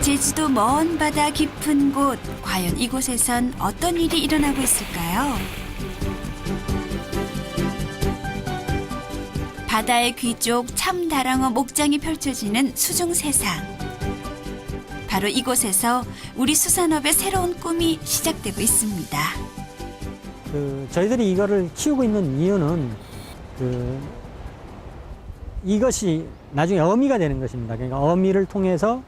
제주도 먼 바다 깊은 곳, 과연 이곳에선 어떤 일이 일어나고 있을까요? 바다의 귀족 참다랑어 목장이 펼쳐지는 수중 세상. 바로 이곳에서 우리 수산업의 새로운 꿈이 시작되고 있습니다. 저희들이 이거를 키우고 있는 이유는 이것이 나중에 어미가 되는 것입니다. 그러니까 어미를 통해서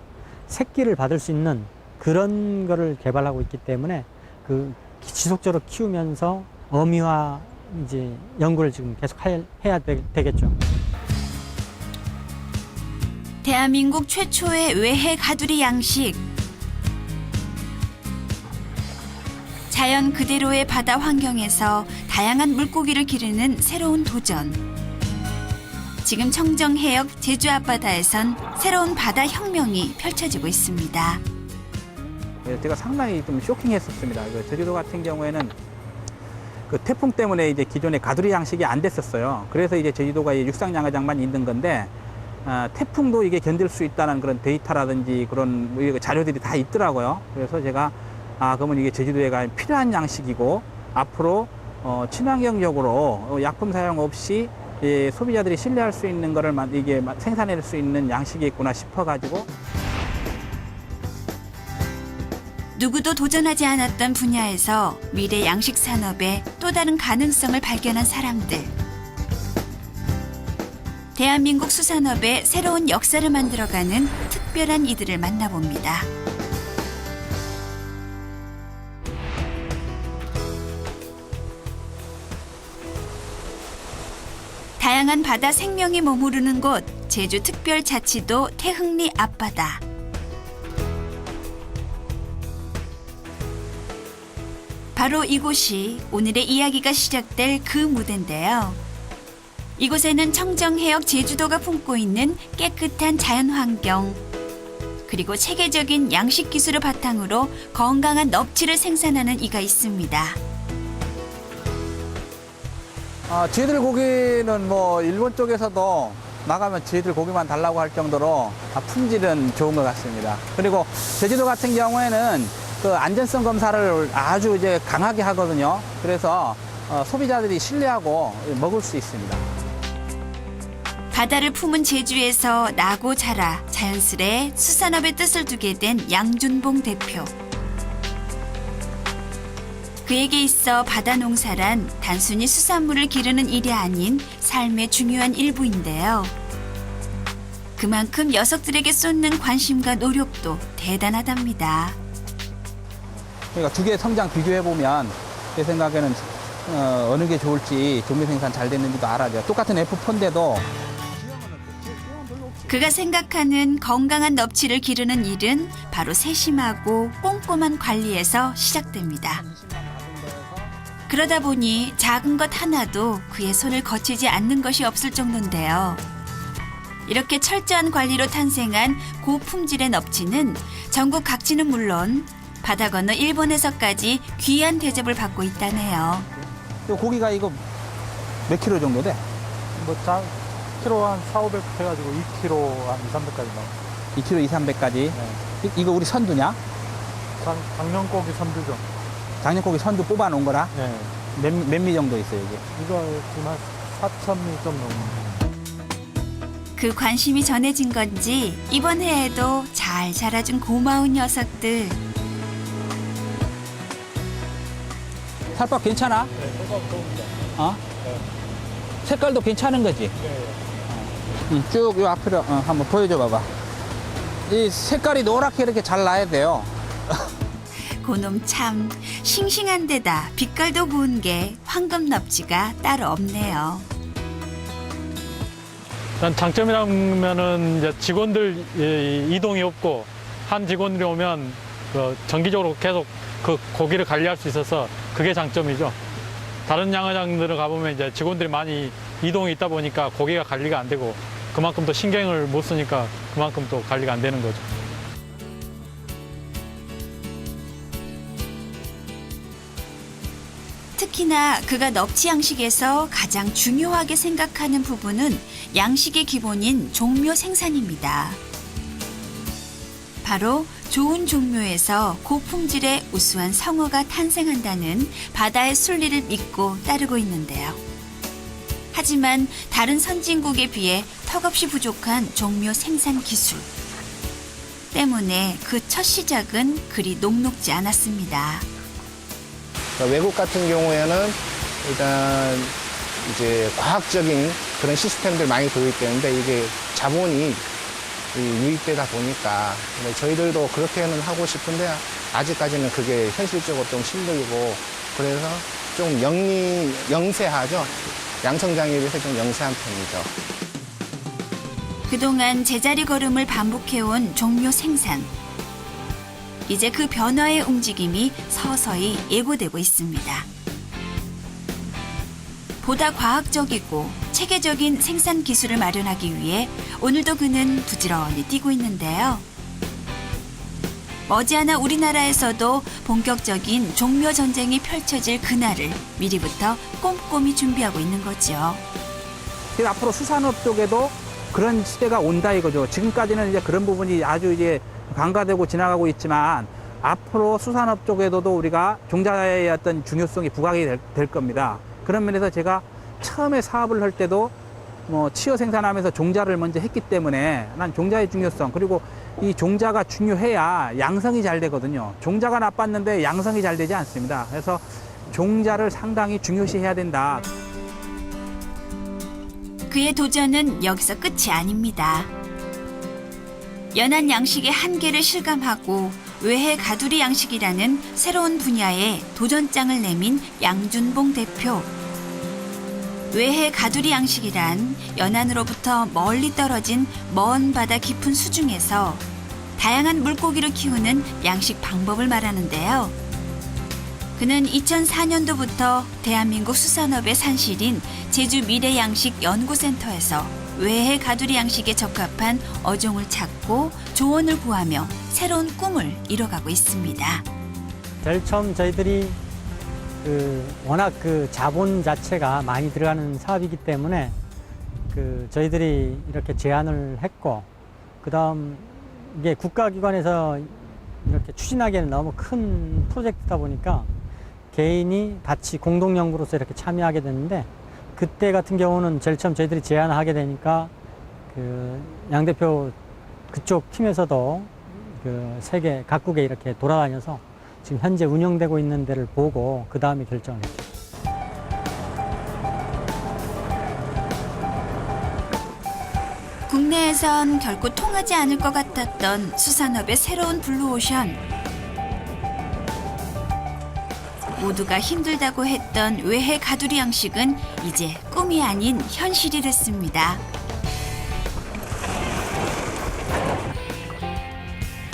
새끼를 받을 수 있는 그런 거를 개발하고 있기 때문에 지속적으로 키우면서 어미화 이제 연구를 지금 계속 해야 되겠죠. 대한민국 최초의 외해 가두리 양식. 자연 그대로의 바다 환경에서 다양한 물고기를 기르는 새로운 도전. 지금 청정해역 제주 앞바다에선 새로운 바다 혁명이 펼쳐지고 있습니다. 제가 상당히 좀 쇼킹했었습니다. 제주도 같은 경우에는 태풍 때문에 이제 기존의 가두리 양식이 안 됐었어요. 그래서 이제 제주도가 육상 양어장만 있는 건데 태풍도 이게 견딜 수 있다는 그런 데이터라든지 그런 자료들이 다 있더라고요. 그래서 제가 그러면 이게 제주도에 필요한 양식이고 앞으로 친환경적으로 약품 사용 없이 소비자들이 신뢰할 수 있는 거를 이게 생산할 수 있는 양식이 있구나 싶어가지고. 누구도 도전하지 않았던 분야에서 미래 양식 산업의 또 다른 가능성을 발견한 사람들. 대한민국 수산업의 새로운 역사를 만들어가는 특별한 이들을 만나봅니다. 다양한 바다 생명이 머무르는 곳, 제주특별자치도 태흥리 앞바다. 바로 이곳이 오늘의 이야기가 시작될 그 무대인데요. 이곳에는 청정해역 제주도가 품고 있는 깨끗한 자연환경, 그리고 체계적인 양식 기술을 바탕으로 건강한 넙치를 생산하는 이가 있습니다. 쥐들 고기는 일본 쪽에서도 나가면 쥐들 고기만 달라고 할 정도로 품질은 좋은 것 같습니다. 그리고 제주도 같은 경우에는 안전성 검사를 아주 이제 강하게 하거든요. 그래서 소비자들이 신뢰하고 먹을 수 있습니다. 바다를 품은 제주에서 나고 자라 자연스레 수산업의 뜻을 두게 된 양준봉 대표. 그에게 있어 바다 농사란 단순히 수산물을 기르는 일이 아닌 삶의 중요한 일부인데요. 그만큼 녀석들에게 쏟는 관심과 노력도 대단하답니다. 그러니까 두 개의 성장 비교해보면 제 생각에는 어느 게 좋을지 조미 생산 잘 됐는지도 알아요. 똑같은 F4인데도 그가 생각하는 건강한 넙치를 기르는 일은 바로 세심하고 꼼꼼한 관리에서 시작됩니다. 그러다 보니 작은 것 하나도 그의 손을 거치지 않는 것이 없을 정도인데요. 이렇게 철저한 관리로 탄생한 고품질의 넙치는 전국 각지는 물론 바다 건너 일본에서까지 귀한 대접을 받고 있다네요. 고기가 이거 몇 킬로 정도 돼? 키로 한 4,500 해가지고 2kg 한 2, 300까지 나와요. 2kg 2, 300까지? 네. 이거 우리 선두냐? 작년고기 선두죠. 작년 고기 선두 뽑아놓은 거라? 네. 몇 미 정도 있어요, 이게? 이거 지금 한 4,000미 좀 넘는. 그 관심이 전해진 건지 이번 해에도 잘 자라준 고마운 녀석들. 살밥 괜찮아? 네, 소감 좋은데. 네. 색깔도 괜찮은 거지? 네. 쭉 요 앞으로 한번 보여줘 봐봐. 이 색깔이 노랗게 이렇게 잘 나야 돼요. 고놈 참 싱싱한 데다 빛깔도 고운 게 황금 넙치가 따로 없네요. 일단 장점이라면은 이제 직원들 이동이 없고 한 직원들이 오면 정기적으로 계속 그 고기를 관리할 수 있어서 그게 장점이죠. 다른 양어장들을 가보면 이제 직원들이 많이 이동이 있다 보니까 고기가 관리가 안 되고 그만큼 또 신경을 못 쓰니까 그만큼 또 관리가 안 되는 거죠. 특히나 그가 넙치 양식에서 가장 중요하게 생각하는 부분은 양식의 기본인 종묘 생산입니다. 바로 좋은 종묘에서 고품질의 우수한 성어가 탄생한다는 바다의 순리를 믿고 따르고 있는데요. 하지만 다른 선진국에 비해 턱없이 부족한 종묘 생산 기술 때문에 그 첫 시작은 그리 녹록지 않았습니다. 그러니까 외국 같은 경우에는 일단 이제 과학적인 그런 시스템들 많이 도입되는데 이게 자본이 유입되다 보니까 저희들도 그렇게는 하고 싶은데 아직까지는 그게 현실적으로 좀 힘들고 그래서 좀 영세하죠. 양성장에 비해서 좀 영세한 편이죠. 그동안 제자리 걸음을 반복해온 종묘 생산. 이제 그 변화의 움직임이 서서히 예고되고 있습니다. 보다 과학적이고 체계적인 생산 기술을 마련하기 위해 오늘도 그는 부지런히 뛰고 있는데요. 머지않아 우리나라에서도 본격적인 종묘 전쟁이 펼쳐질 그날을 미리부터 꼼꼼히 준비하고 있는 거죠. 그래서 앞으로 수산업 쪽에도 그런 시대가 온다 이거죠. 지금까지는 이제 그런 부분이 아주 이제 간과되고 지나가고 있지만 앞으로 수산업 쪽에도 우리가 종자의 어떤 중요성이 부각이 될 겁니다. 그런 면에서 제가 처음에 사업을 할 때도 뭐 치어 생산하면서 종자를 먼저 했기 때문에 난 종자의 중요성 그리고 이 종자가 중요해야 양성이 잘 되거든요. 종자가 나빴는데 양성이 잘 되지 않습니다. 그래서 종자를 상당히 중요시해야 된다. 그의 도전은 여기서 끝이 아닙니다. 연안 양식의 한계를 실감하고 외해 가두리 양식이라는 새로운 분야에 도전장을 내민 양준봉 대표. 외해 가두리 양식이란 연안으로부터 멀리 떨어진 먼 바다 깊은 수중에서 다양한 물고기를 키우는 양식 방법을 말하는데요. 그는 2004년도부터 대한민국 수산업의 산실인 제주 미래양식연구센터에서 외해 가두리 양식에 적합한 어종을 찾고 조언을 구하며 새로운 꿈을 이뤄가고 있습니다. 제일 처음 저희들이 워낙 자본 자체가 많이 들어가는 사업이기 때문에 저희들이 이렇게 제안을 했고, 그다음 이게 국가기관에서 이렇게 추진하기에는 너무 큰 프로젝트다 보니까 개인이 같이 공동연구로서 이렇게 참여하게 됐는데, 그때 같은 경우는 제일 처음 저희들이 제안을 하게 되니까 양 대표 그쪽 팀에서도 세계 각국에 이렇게 돌아다녀서 지금 현재 운영되고 있는 데를 보고 그 다음에 결정을 했죠. 국내에선 결코 통하지 않을 것 같았던 수산업의 새로운 블루오션. 모두가 힘들다고 했던 외해 가두리 양식은 이제 꿈이 아닌 현실이 됐습니다.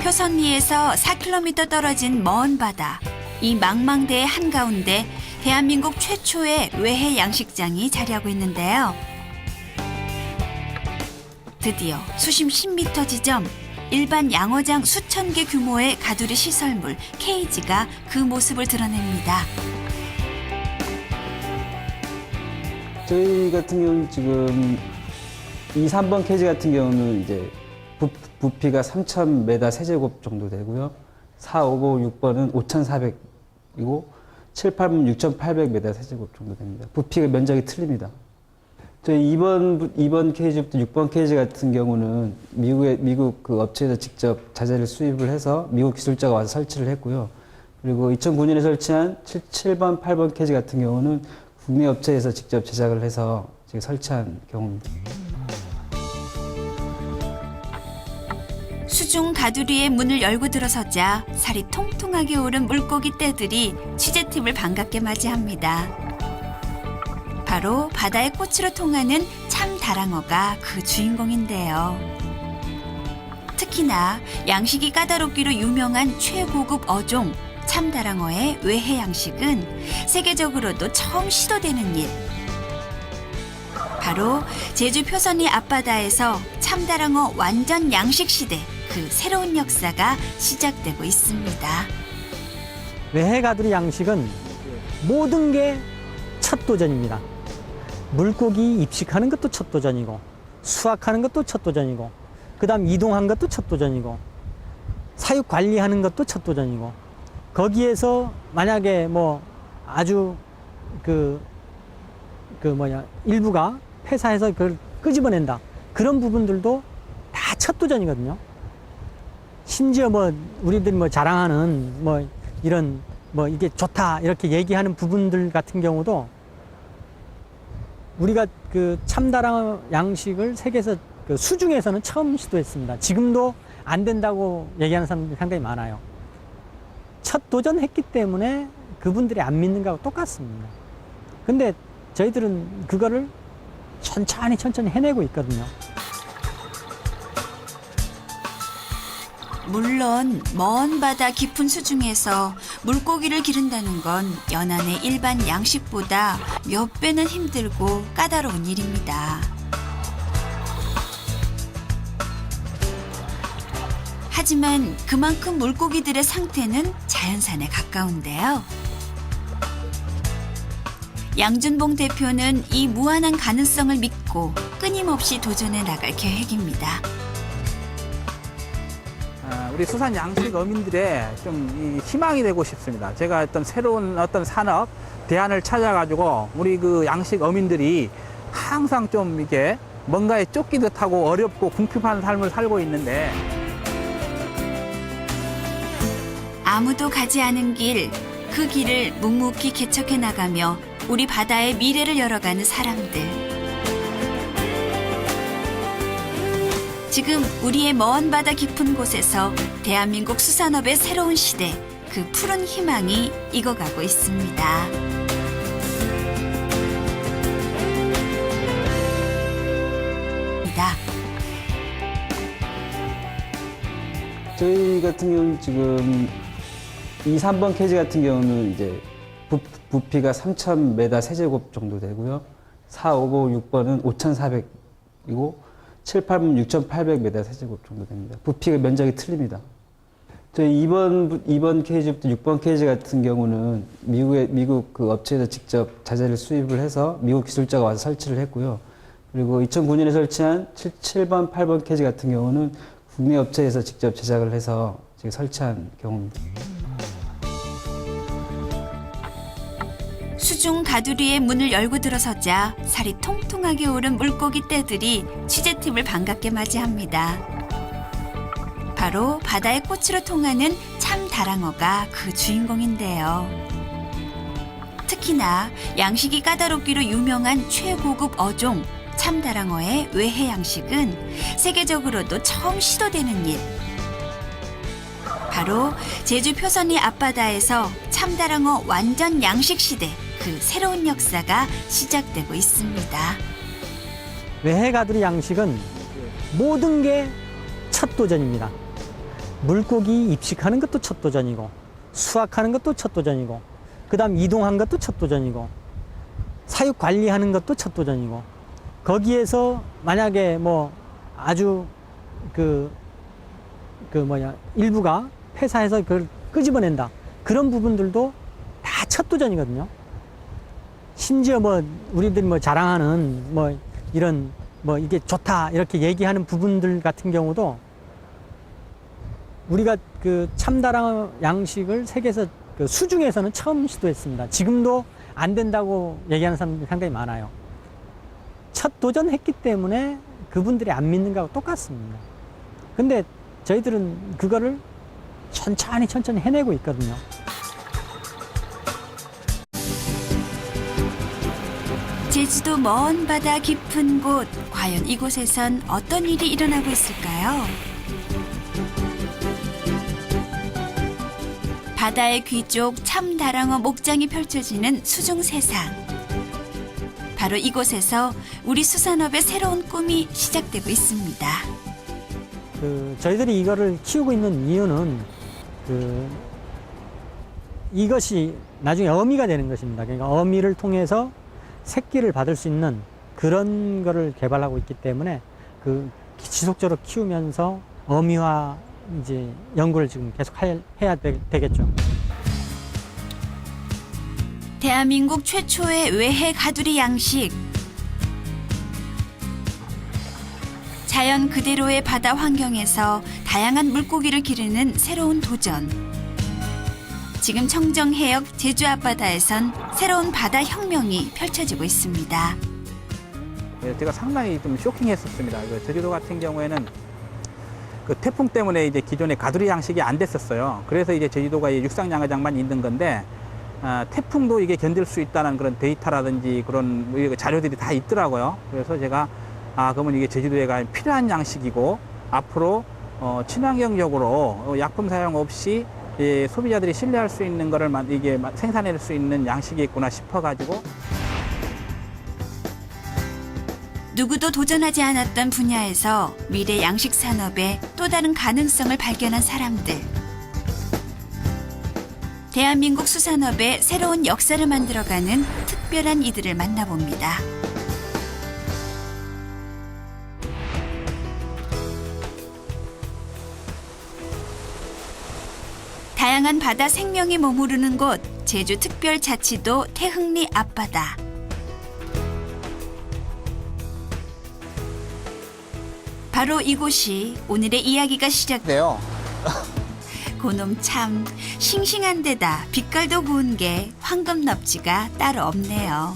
표선리에서 4km 떨어진 먼 바다, 이 망망대의 한가운데 대한민국 최초의 외해 양식장이 자리하고 있는데요. 드디어 수심 10m 지점, 일반 양어장 수천 개 규모의 가두리 시설물 케이지가 그 모습을 드러냅니다. 저희 같은 경우는 지금 2, 3번 케이지 같은 경우는 이제 부피가 3,000m 세제곱 정도 되고요. 4, 5, 6번은 5,400이고 7, 8번 6,800m 세제곱 정도 됩니다. 부피가 면적이 틀립니다. 저희 2번 케이지부터 6번 케이지 같은 경우는 미국 그 업체에서 직접 자재를 수입을 해서 미국 기술자가 와서 설치를 했고요. 그리고 2009년에 설치한 7번, 8번 케이지 같은 경우는 국내 업체에서 직접 제작을 해서 지금 설치한 경우입니다. 수중 가두리의 문을 열고 들어서자 살이 통통하게 오른 물고기 떼들이 취재팀을 반갑게 맞이합니다. 바로 바다의 꽃으로 통하는 참다랑어가 그 주인공인데요. 특히나 양식이 까다롭기로 유명한 최고급 어종 참다랑어의 외해 양식은 세계적으로도 처음 시도되는 일. 바로 제주 표선리 앞바다에서 참다랑어 완전 양식 시대, 그 새로운 역사가 시작되고 있습니다. 외해 가두리 양식은 모든 게 첫 도전입니다. 물고기 입식하는 것도 첫 도전이고, 수확하는 것도 첫 도전이고, 그 다음 이동한 것도 첫 도전이고, 사육 관리하는 것도 첫 도전이고, 거기에서 만약에 뭐 아주 일부가 폐사해서 그걸 끄집어낸다, 그런 부분들도 다 첫 도전이거든요. 심지어 뭐 우리들이 뭐 자랑하는 뭐 이런 뭐 이게 좋다 이렇게 얘기하는 부분들 같은 경우도 우리가 그 참다랑어 양식을 세계에서 그 수중에서는 처음 시도했습니다. 지금도 안 된다고 얘기하는 사람들이 상당히 많아요. 첫 도전했기 때문에 그분들이 안 믿는 거하고 똑같습니다. 근데 저희들은 그거를 천천히 해내고 있거든요. 물론 먼 바다 깊은 수중에서 물고기를 기른다는 건 연안의 일반 양식보다 몇 배는 힘들고 까다로운 일입니다. 하지만 그만큼 물고기들의 상태는 자연산에 가까운데요. 양준봉 대표는 이 무한한 가능성을 믿고 끊임없이 도전해 나갈 계획입니다. 우리 수산 양식 어민들의 좀 희망이 되고 싶습니다. 제가 어떤 새로운 어떤 산업 대안을 찾아가지고 우리 그 양식 어민들이 항상 좀 이게 뭔가에 쫓기듯 하고 어렵고 궁핍한 삶을 살고 있는데, 아무도 가지 않은 길, 그 길을 묵묵히 개척해 나가며 우리 바다의 미래를 열어가는 사람들. 지금 우리의 먼 바다 깊은 곳에서 대한민국 수산업의 새로운 시대, 그 푸른 희망이 익어가고 있습니다. 저희 같은 경우는 지금 2, 3번 케이지 같은 경우는 이제 부피가 3,000m 세제곱 정도 되고요. 4, 5, 6번은 5,400이고 7, 8번 6,800m 세제곱 정도 됩니다. 부피가 면적이 틀립니다. 저희 2번 케이지부터 6번 케이지 같은 경우는 미국 그 업체에서 직접 자재를 수입을 해서 미국 기술자가 와서 설치를 했고요. 그리고 2009년에 설치한 7번, 8번 케이지 같은 경우는 국내 업체에서 직접 제작을 해서 지금 설치한 경우입니다. 수중 가두리의 문을 열고 들어서자 살이 통통하게 오른 물고기 떼들이 취재팀을 반갑게 맞이합니다. 바로 바다의 꽃으로 통하는 참다랑어가 그 주인공인데요. 특히나 양식이 까다롭기로 유명한 최고급 어종 참다랑어의 외해 양식은 세계적으로도 처음 시도되는 일. 바로 제주 표선리 앞바다에서 참다랑어 완전 양식 시대, 그 새로운 역사가 시작되고 있습니다. 외해 가두리 양식은 모든 게 첫 도전입니다. 물고기 입식하는 것도 첫 도전이고, 수확하는 것도 첫 도전이고, 그 다음 이동한 것도 첫 도전이고, 사육 관리하는 것도 첫 도전이고, 거기에서 만약에 뭐 아주 일부가 폐사해서 그걸 끄집어낸다, 그런 부분들도 다 첫 도전이거든요. 심지어 뭐 우리들이 뭐 자랑하는 뭐 이런 뭐 이게 좋다 이렇게 얘기하는 부분들 같은 경우도 우리가 그 참다랑어 양식을 세계에서 그 수중에서는 처음 시도했습니다. 지금도 안 된다고 얘기하는 사람들이 상당히 많아요. 첫 도전했기 때문에 그분들이 안 믿는 거하고 똑같습니다. 근데 저희들은 그거를 천천히 해내고 있거든요. 제주도 먼 바다 깊은 곳, 과연 이곳에선 어떤 일이 일어나고 있을까요? 바다의 귀족 참다랑어 목장이 펼쳐지는 수중 세상. 바로 이곳에서 우리 수산업의 새로운 꿈이 시작되고 있습니다. 저희들이 이거를 키우고 있는 이유는 이것이 나중에 어미가 되는 것입니다. 그러니까 어미를 통해서 새끼를 받을 수 있는 그런 거를 개발하고 있기 때문에 지속적으로 키우면서 어미화 이제 연구를 지금 계속 해야 되겠죠. 대한민국 최초의 외해 가두리 양식. 자연 그대로의 바다 환경에서 다양한 물고기를 기르는 새로운 도전. 지금 청정해역 제주 앞바다에선 새로운 바다 혁명이 펼쳐지고 있습니다. 제가 상당히 좀 쇼킹했었습니다. 제주도 같은 경우에는 그 태풍 때문에 이제 기존의 가두리 양식이 안 됐었어요. 그래서 이제 제주도가 육상 양어장만 있는 건데, 태풍도 이게 견딜 수 있다는 그런 데이터라든지 그런 자료들이 다 있더라고요. 그래서 제가 그러면 이게 제주도에 필요한 양식이고 앞으로 친환경적으로 약품 사용 없이 소비자들이 신뢰할 수 있는 거를 이게 생산할 수 있는 양식이 있구나 싶어가지고. 누구도 도전하지 않았던 분야에서 미래 양식 산업의 또 다른 가능성을 발견한 사람들. 대한민국 수산업의 새로운 역사를 만들어가는 특별한 이들을 만나봅니다. 다양한 바다 생명이 머무르는 곳, 제주특별자치도 태흥리 앞바다. 바로 이곳이 오늘의 이야기가 시작돼요. 고놈 참 싱싱한 데다 빛깔도 고운 게 황금 넙지가 따로 없네요.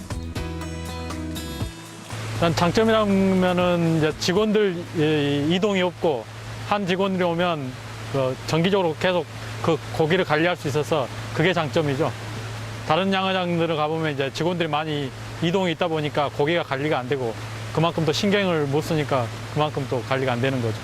일단 장점이라면은 이제 직원들 이동이 없고 한 직원들이 오면 정기적으로 계속 그 고기를 관리할 수 있어서 그게 장점이죠. 다른 양어장들을 가보면 이제 직원들이 많이 이동이 있다 보니까 고기가 관리가 안 되고 그만큼 또 신경을 못 쓰니까 그만큼 또 관리가 안 되는 거죠.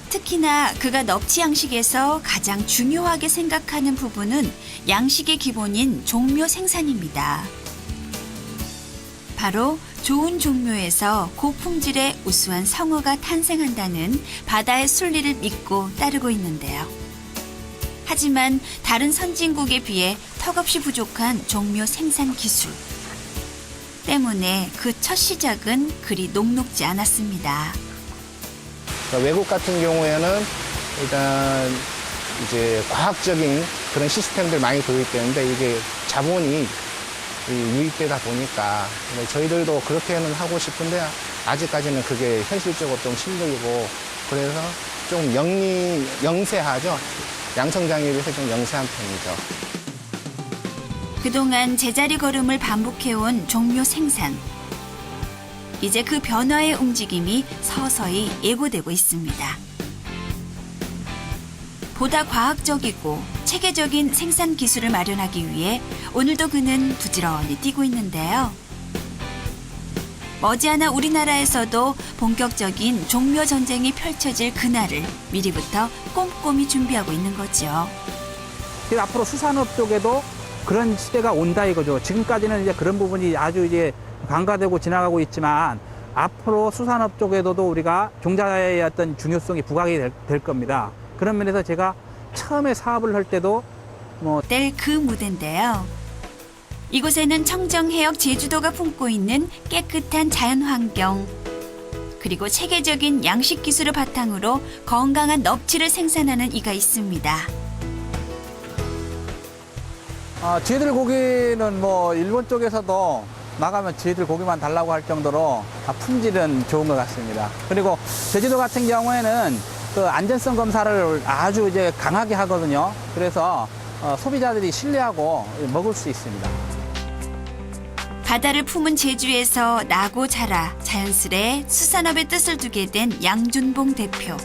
특히나 그가 넙치 양식에서 가장 중요하게 생각하는 부분은 양식의 기본인 종묘 생산입니다. 바로 좋은 종묘에서 고품질의 우수한 성어가 탄생한다는 바다의 순리를 믿고 따르고 있는데요. 하지만 다른 선진국에 비해 턱없이 부족한 종묘 생산 기술 때문에 그 첫 시작은 그리 녹록지 않았습니다. 외국 같은 경우에는 일단 이제 과학적인 그런 시스템들 많이 도입되는데 이게 자본이 유입되다 보니까 저희들도 그렇게는 하고 싶은데 아직까지는 그게 현실적으로 좀 힘들고 그래서 좀 영세하죠. 양성장애에서 좀 영세한 편이죠. 그동안 제자리 걸음을 반복해온 종묘 생산. 이제 그 변화의 움직임이 서서히 예고되고 있습니다. 보다 과학적이고 체계적인 생산 기술을 마련하기 위해 오늘도 그는 부지런히 뛰고 있는데요. 머지않아 우리나라에서도 본격적인 종묘 전쟁이 펼쳐질 그날을 미리부터 꼼꼼히 준비하고 있는 거죠. 그래서 앞으로 수산업 쪽에도 그런 시대가 온다 이거죠. 지금까지는 이제 그런 부분이 아주 이제 간과되고 지나가고 있지만 앞으로 수산업 쪽에도 우리가 종자의 어떤 중요성이 부각이 될 겁니다. 그런 면에서 제가 처음에 사업을 할 때도 뗄 그 무대인데요. 이곳에는 청정해역 제주도가 품고 있는 깨끗한 자연환경 그리고 체계적인 양식 기술을 바탕으로 건강한 넙치를 생산하는 이가 있습니다. 쥐들 고기는 일본 쪽에서도 나가면 쥐들 고기만 달라고 할 정도로 품질은 좋은 것 같습니다. 그리고 제주도 같은 경우에는 그 안전성 검사를 아주 이제 강하게 하거든요. 그래서 소비자들이 신뢰하고 먹을 수 있습니다. 바다를 품은 제주에서 나고 자라 자연스레 수산업의 뜻을 두게 된 양준봉 대표.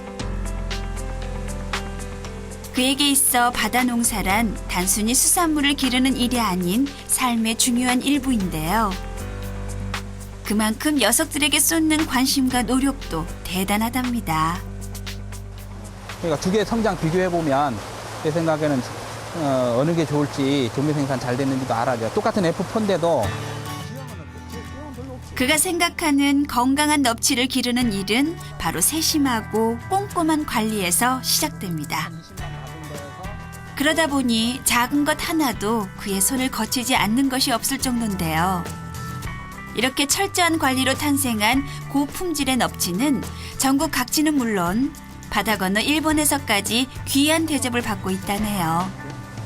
그에게 있어 바다 농사란 단순히 수산물을 기르는 일이 아닌 삶의 중요한 일부인데요. 그만큼 녀석들에게 쏟는 관심과 노력도 대단하답니다. 그러니까 두 개의 성장 비교해보면 제 생각에는 어느 게 좋을지 종묘 생산 잘 됐는지도 알아요. 똑같은 F4인데도 그가 생각하는 건강한 넙치를 기르는 일은 바로 세심하고 꼼꼼한 관리에서 시작됩니다. 그러다 보니 작은 것 하나도 그의 손을 거치지 않는 것이 없을 정도인데요. 이렇게 철저한 관리로 탄생한 고품질의 넙치는 전국 각지는 물론 바다 건너 일본에서까지 귀한 대접을 받고 있다네요.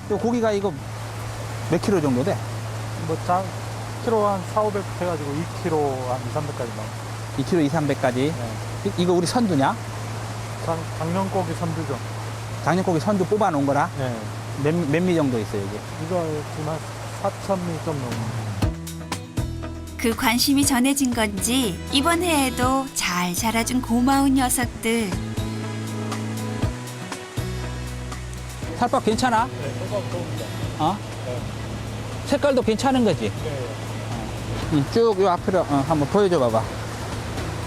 고기가 이거 몇 킬로 정도 돼? 키로 한 4, 500 해가지고 2kg 한 2, 300까지 나와요. 2kg 2, 300까지. 네. 이거 우리 선두냐? 작년고기 선두죠. 작년고기 선두 뽑아놓은 거라? 네. 몇 미 정도 있어요, 이게? 이거 지금 한 4,000미 좀 넘는. 그 관심이 전해진 건지 이번 해에도 잘 자라준 고마운 녀석들. 살밥 괜찮아? 네, 소감 좋습니다. 어? 네. 색깔도 괜찮은 거지? 네. 쭉 요 앞으로 한번 보여줘 봐봐.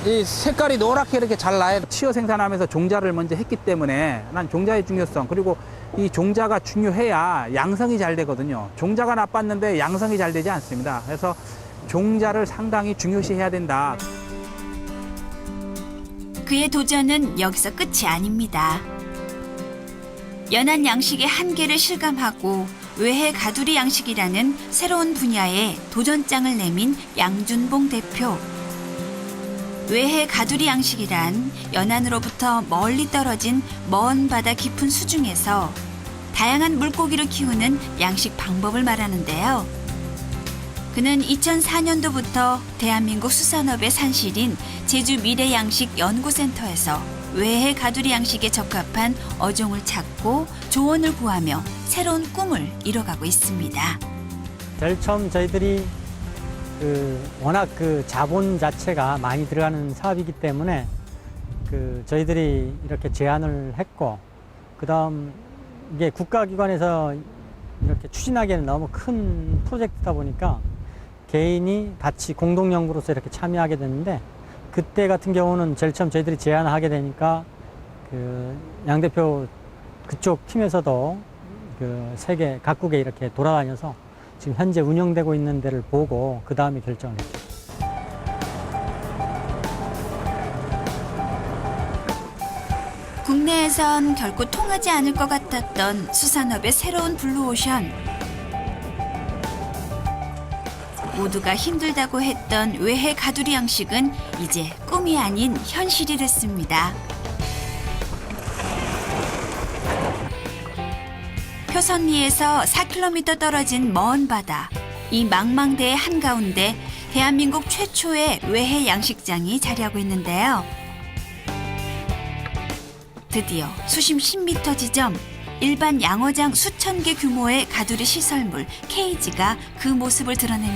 이 색깔이 노랗게 이렇게 잘 나요. 치어 생산하면서 종자를 먼저 했기 때문에 난 종자의 중요성, 그리고 이 종자가 중요해야 양성이 잘 되거든요. 종자가 나빴는데 양성이 잘 되지 않습니다. 그래서 종자를 상당히 중요시해야 된다. 그의 도전은 여기서 끝이 아닙니다. 연안 양식의 한계를 실감하고 외해 가두리 양식이라는 새로운 분야에 도전장을 내민 양준봉 대표. 외해 가두리 양식이란 연안으로부터 멀리 떨어진 먼 바다 깊은 수중에서 다양한 물고기를 키우는 양식 방법을 말하는데요. 그는 2004년도부터 대한민국 수산업의 산실인 제주 미래양식연구센터에서 외해 가두리 양식에 적합한 어종을 찾고 조언을 구하며 새로운 꿈을 이뤄가고 있습니다. 제일 처음 저희들이 워낙 자본 자체가 많이 들어가는 사업이기 때문에 저희들이 이렇게 제안을 했고, 그다음 이게 국가기관에서 이렇게 추진하기에는 너무 큰 프로젝트다 보니까 개인이 같이 공동연구로서 이렇게 참여하게 됐는데, 그때 같은 경우는 제일 처음 저희들이 제안을 하게 되니까 양 대표 그쪽 팀에서도 세계 각국에 이렇게 돌아다녀서 지금 현재 운영되고 있는 데를 보고 그 다음에 결정을 했죠. 국내에선 결코 통하지 않을 것 같았던 수산업의 새로운 블루오션. 모두가 힘들다고 했던 외해 가두리 양식은 이제 꿈이 아닌 현실이 됐습니다. 표선리에서 4km 떨어진 먼 바다, 이 망망대의 한가운데 대한민국 최초의 외해 양식장이 자리하고 있는데요. 드디어 수심 10m 지점, 일반 양어장 수천 개 규모의 가두리 시설물 케이지가 그 모습을 드러냅니다.